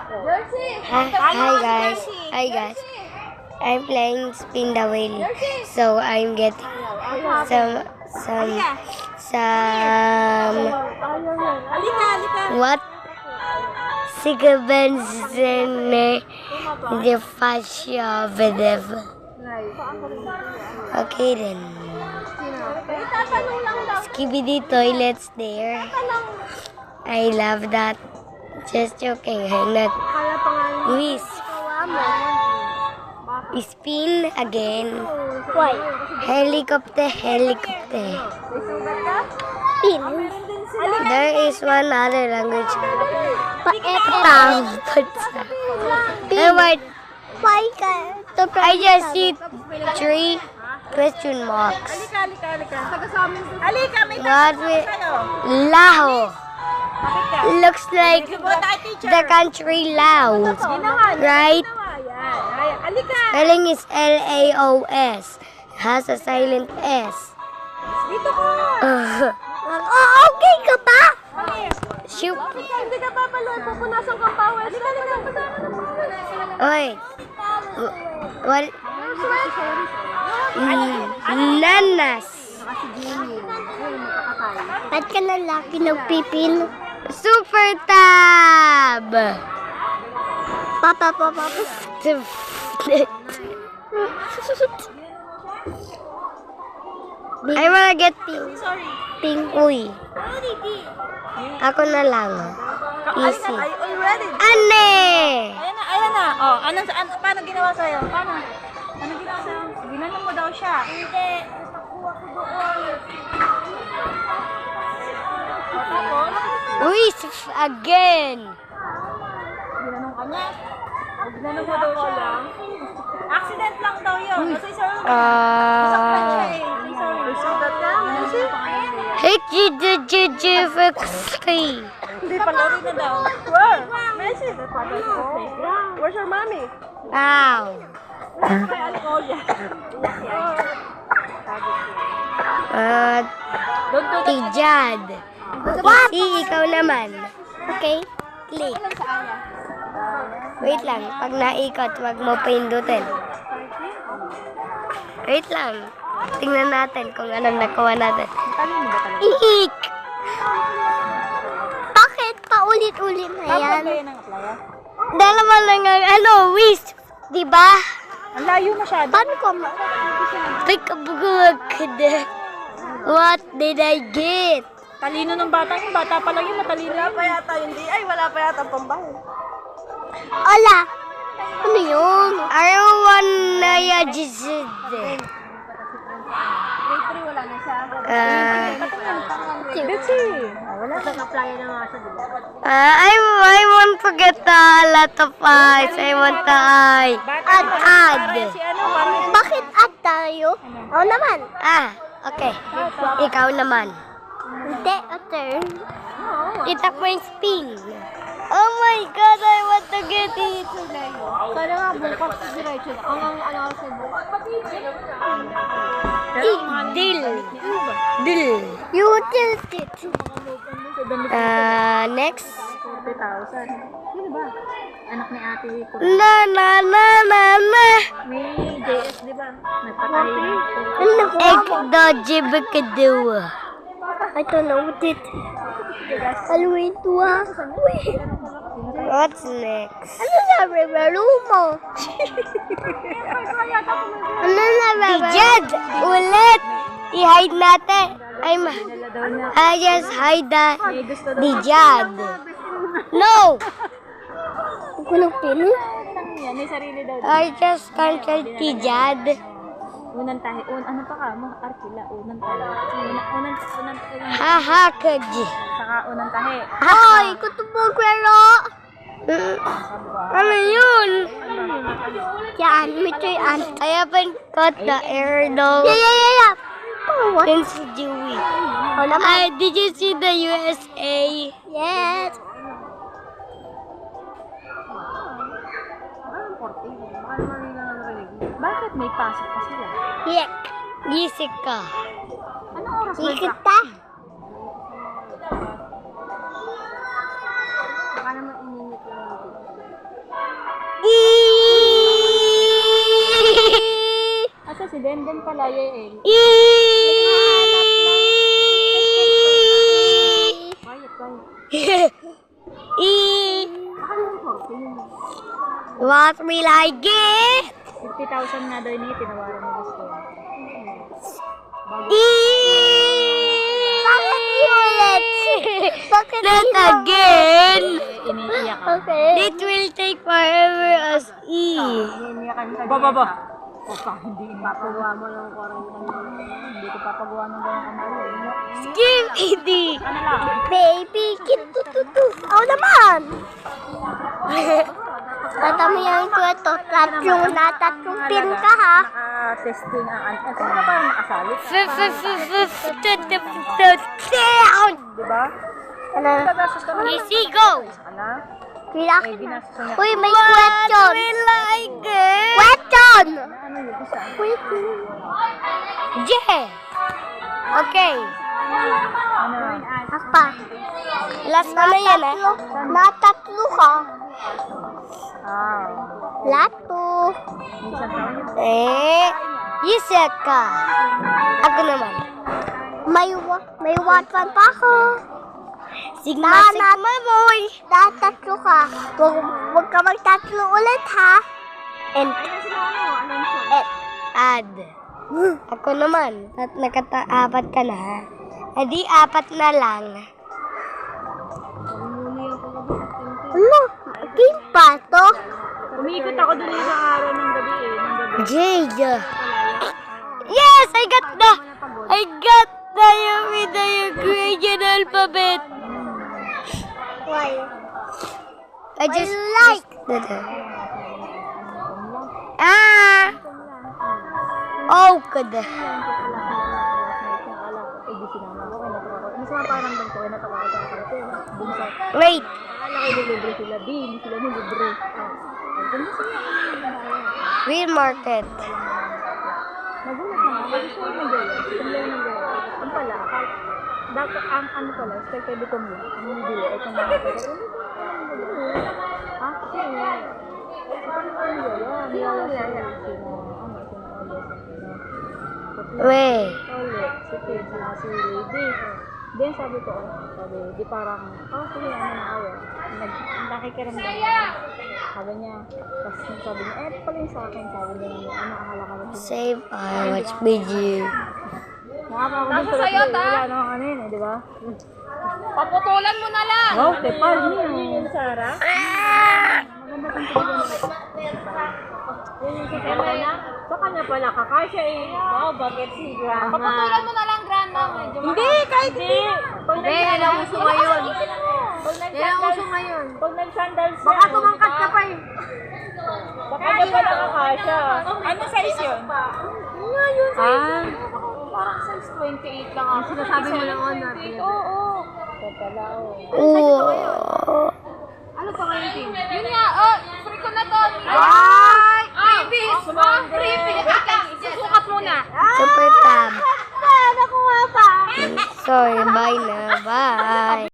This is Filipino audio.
Hi guys. I'm playing spin the wheel. So I'm getting some what? Sigabensin the fascia whatever. Okay then. Skibidi toilets there. I love that. Just joking. I'm not. Whisk. Spin again. Why? Helicopter. Pin. There is one other language. Why ka? I just see 3 question marks. What will Laos? Looks like the country Laos, right? Spelling is Laos. Has a silent S. Okay ka ba? Shoot. Hindi ka papaloy. Pupunasan kang pawis. Wait. What? Nanas. Ba't ka lalaki nagpipil? Super tab. Papa. I wanna get pink. Uy. Ako na lang. Easy. Ane! Ayan na. Oh, paano ginawa sa'yo? Paano ginawa sa'yo? Ginanong mo daw siya. Hindi. Nakuha ko doon. Uy, again. Ginanong ka niya. Ginanong mo daw siya. Accident lang daw yun. Kasi sir, hindi pala rin na daw. Where? Messi. Where's your mommy? Wow. May alcohol yan. Tijad. Si, ikaw naman. Okay. Click. Wait lang. Pag naikot, wag mo pindutin. Wait lang. Tingnan natin kung anong nakuha natin. Iik! Bakit paulit-ulit na yan? Dalawa lang ang whisk. Diba? Ang layo masyado. Paano ko ma... What did I get? Talino ng bata. Yung bata pa lang yung matalino. Wala pa yata hindi. Ay, wala pa yata pambahay. Ola! Ano yun? I wanna yajisid. Grade 3 wala na siya. Betsy! Wala sa apply na nga siya, diba? I want to get a lot of eyes. I want the eye. Add. Si ano, parang Bakit at tayo? Oo naman. Okay. Ikaw naman. Hindi, otter. Itak mo yung spin. Oh my God, I want to get it. sana nga bukas diretso na. Ang ano sa bukas. Dil. You tilt it. Next. 40,000. Sino ba? Anak ni ate ko. Na. May JS, di ba? Nagpatay. Egg dodgy bakadewa. I don't know what it. Halloween to Wait. What's next? Ano na revero mo? Ano na revero? Jed! Ulit! I-hide natin. I just hide the Jed. No! Ako ng pili? Yan, may sarili daw. I just cancelled the Jed. Unang tahi. Ano pa ka mo? Arkila. Unang tahi. Unang Hahakaji. Saka unang tahi. Ay, kutubog pero. Ano yun? Yan, may three ant. I haven't got the air though. Yeah. Oh, what? Since Dewey. Did you see the USA? Yes. Bakit may pasok pa sila? Yek. Gisik ka. Anong oras ba? Ikita. Baka naman ininit lang. si Den pala, Yael. Quiet. What will I get? 50,000 nga daw ini, tinawaran mo gusto. Bakit ulit? Bakit Not again. Iniiyak ka. Okay. It will take forever as E. Iniiyakan ka. Ba. O ka, hindi papagawa mo ng quarantine. Hindi ko papagawa ng gano'ng kamali. Skip hindi. Ano lang? Baby, kitututu. Ako naman. Tatami yan ko ito. Tatlong pin ka ha. Naka-testing ang ano na ba? Nakasali? Down. Diba? Ano? Nagasos ka na. Easy go. Ano? Relax Eh, na. ginastos niya. Uy, may What question. will I get? Question. Ano yun? Isa? Wait. Yeah. Okay. Ano? Apa? Last na yan eh. Natatlo ka. Ah. Lato. Minsan taon yun. Yusek ka. Ako naman. May watpan pa ako. Sigma boy. Natatlo ka. Huwag ka magtatlo ulit ha. And add. Ako naman. At nakata-apat ka na. Edi apat na lang. Ano? Team pa to? Umikot ako dun sa araw ng gabi eh. Ng gabi. Jade. Yes, I got the Ukrainian alphabet. Why? I just like. Oh, good. Eh, di sinama ko. Kaya natawa ko. Mas maparamdam ko. Kaya natawa ko sa akin. Dun sa... Wait. Akala ko libre sila. Di, hindi sila libre. Ganda sila. Real market. Nagulat na. Kasi siya yung nag-gaya. Sila yung nag-gaya. Ang pala. Dapat ang ano pala. Expected ko mo. Ang nabili. Ay, kung makakita. Ha? Kasi yun. Parang ano yun. Nilala sila. Wait. Ulit, si Kid, si Lady. Then sabi ko, di parang, sige, ano na ako. Nakikiramdam ako. Sabi niya, tapos sabi niya, pala yung sa akin, sabi niya, akala ka na Save I watch video. Nasa sa'yo, ta? Wala namang ano yun, di ba? Paputulan mo na lang! Wow, tepal niyo. Yung Sarah? Maganda kang pagkakas. Sa kanya pala, kakasya eh. Wow, bakit si Grandma? Paputulan mo na lang, Grandma. Medyo Hindi, kahit hindi. Hindi, yan ang uso ngayon. Yan ang uso ngayon. Pag nag-sandals siya. Baka tumangkat ka pa eh. Baka niya pala kakasya. Ano size yun? Nga yun, Ah. parang size 28 lang ako. Sinasabi mo lang ako na. Oo. Ito pala, Ano pa ngayon, Tim? Yun nga, free ko na to. Ay! Freebies! Freebies! Susukat muna. Super tab. Nakuha pa. Sorry, bye na. Bye.